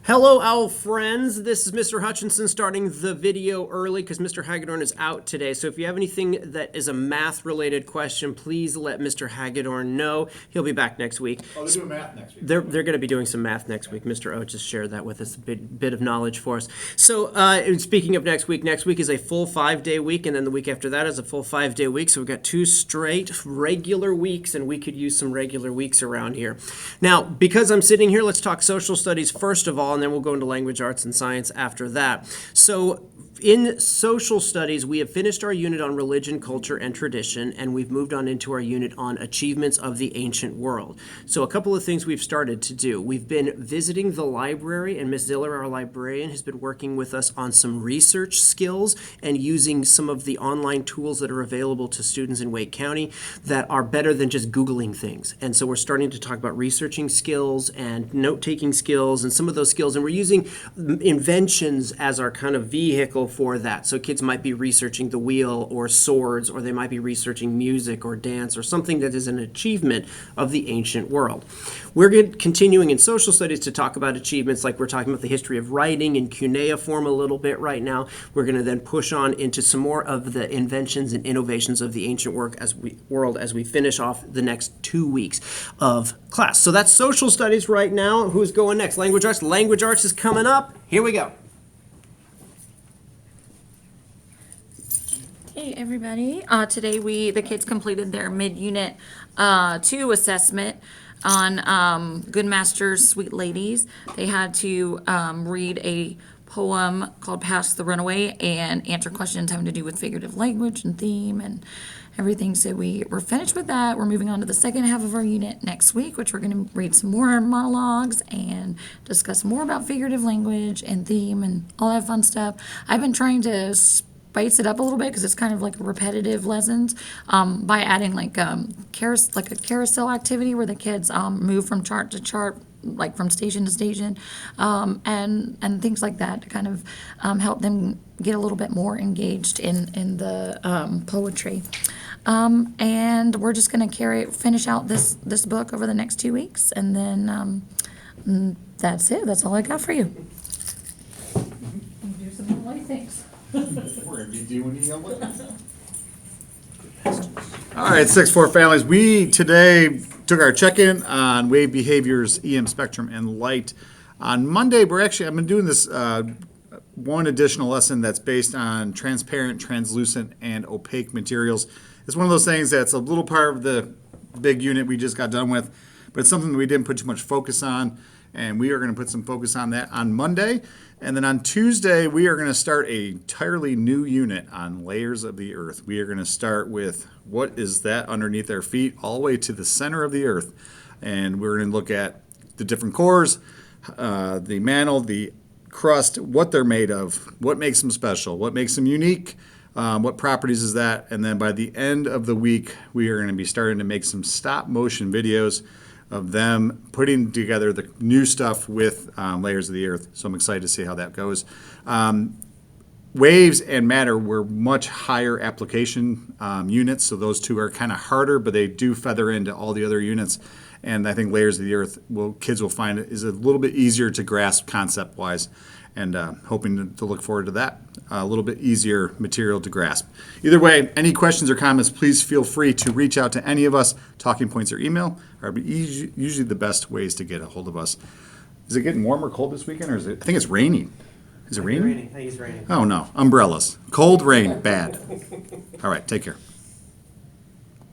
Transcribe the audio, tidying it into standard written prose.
Hello, owl friends. This is Mr. Hutchinson starting the video early because Mr. Hagedorn is out today. So if you have anything that is a math-related question, please let Mr. Hagedorn know. He'll be back next week. Oh, they're doing math next week. They're going to be doing some math next week. Mr. O just shared that with us, a bit of knowledge for us. So speaking of next week is a full 5-day week, and then the week after that is a full 5-day week. So we've got 2 straight regular weeks, and we could use some regular weeks around here. Now, because I'm sitting here, let's talk social studies first of all, and then we'll go into language arts and science after that. So in social studies, we have finished our unit on religion, culture, and tradition, and we've moved on into our unit on achievements of the ancient world. So a couple of things we've started to do. We've been visiting the library, and Ms. Ziller, our librarian, has been working with us on some research skills and using some of the online tools that are available to students in Wake County that are better than just Googling things. And so we're starting to talk about researching skills and note-taking skills and some of those skills, and we're using inventions as our kind of vehicle for that. So kids might be researching the wheel or swords, or they might be researching music or dance or something that is an achievement of the ancient world. We're continuing in social studies to talk about achievements, like we're talking about the history of writing in cuneiform a little bit right now. We're going to then push on into some more of the inventions and innovations of the ancient world as we finish off the next 2 weeks of class. So that's social studies right now. Who's going next? Language arts. Language arts is coming up. Here we go. Hey everybody, today the kids completed their mid-unit 2 assessment on Good Masters, Sweet Ladies. They had to read a poem called Past the Runaway and answer questions having to do with figurative language and theme and everything. So we're finished with that. We're moving on to the second half of our unit next week, which we're going to read some more monologues and discuss more about figurative language and theme and all that fun stuff. I've been trying to spice it up a little bit because it's kind of like repetitive lessons by adding like a carousel activity where the kids move from chart to chart, like from station to station, and things like that to kind of help them get a little bit more engaged in the poetry. And we're just going to finish out this book over the next 2 weeks, and then that's it. That's all I got for you. Do some more things. We're going to be doing it. All right, 6-4 families. We today took our check-in on wave behaviors, EM spectrum, and light. On Monday, I've been doing this one additional lesson that's based on transparent, translucent, and opaque materials. It's one of those things that's a little part of the big unit we just got done with, but it's something that we didn't put too much focus on, and we are going to put some focus on that on Monday. And then on Tuesday, we are going to start a entirely new unit on layers of the earth. We are going to start with what is that underneath our feet all the way to the center of the earth. And we're going to look at the different cores, the mantle, the crust, what they're made of, what makes them special, what makes them unique, what properties is that. And then by the end of the week, we are going to be starting to make some stop motion videos of them putting together the new stuff with layers of the earth. So I'm excited to see how that goes. Waves and matter were much higher application units, so those two are kind of harder, but they do feather into all the other units. And I think layers of the earth, kids will find it is a little bit easier to grasp concept-wise, and hoping to look forward to that. A little bit easier material to grasp. Either way, any questions or comments, please feel free to reach out to any of us. Talking points or email are usually the best ways to get a hold of us. Is it getting warm or cold this weekend, or is it? I think it's raining. Is it raining? I think it's raining. Oh no, umbrellas. Cold, rain, bad. All right, take care.